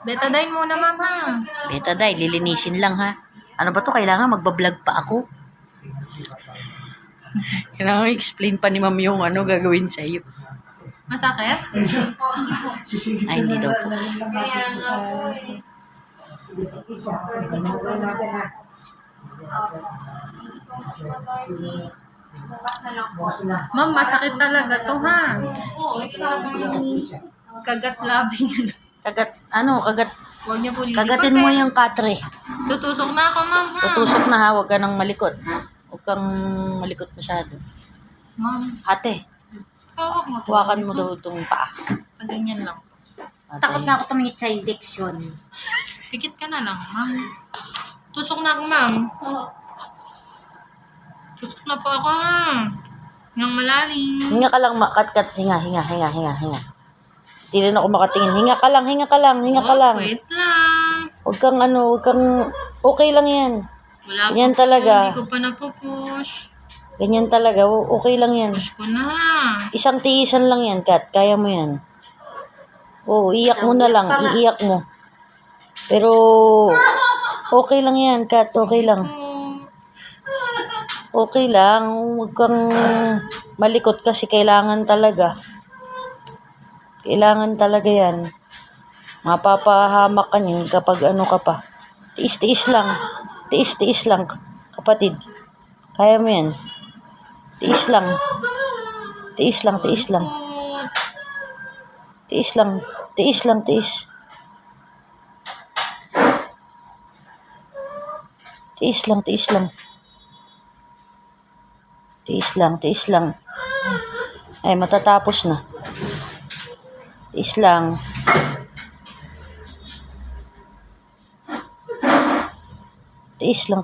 Betadine muna, mama. Betadine, lilinisin lang ha. Ano ba to? Kailangan magbablog pa ako. Kailangan explain pa ni ma'am yung ano gagawin sa iyo. Masakit? Ay, hindi daw po. Ma'am, masakit talaga to, ha? Kagat labing. Kagat, Huwag niyo po kagatin mo yung katre. Tutusok na ako, ma'am, ha? Tutusok na ha, huwag ka nang malikot. Huwag kang malikot masyado. Ma'am, Ate, hawak mo. huwakan mo daw itong paa. Ganyan lang. Ate, Takot na ako tumingit sa injection. Pikit ka na lang, ma'am. Tusok na ako, ma'am. Tusok na po ako, ha? Nang malalim. hinga ka lang, kat. Hinga. Hindi rin ako makatingin. Hinga ka lang. Wait lang. Huwag kang okay lang yan. Wala Yan pa po, talaga. Hindi ko pa napupush. Ganyan talaga, okay lang yan. Push ko na. Isang tiisan lang yan, Kat. Kaya mo yan. Oo, iyak mo na lang. Iiyak mo. Pero, okay lang yan, Kat. Okay lang. Okay lang. Huwag kang malikot kasi kailangan talaga. Kailangan talaga yan. Mapapahamak ka niyan kapag ano ka pa. Tiis lang. Tiis lang, kapatid. Kaya mo yan. Tiis lang. Tiis lang. Tiis lang. Tiis lang. Tiis lang. Ay, matatapos na. Tiis lang. Tiis lang.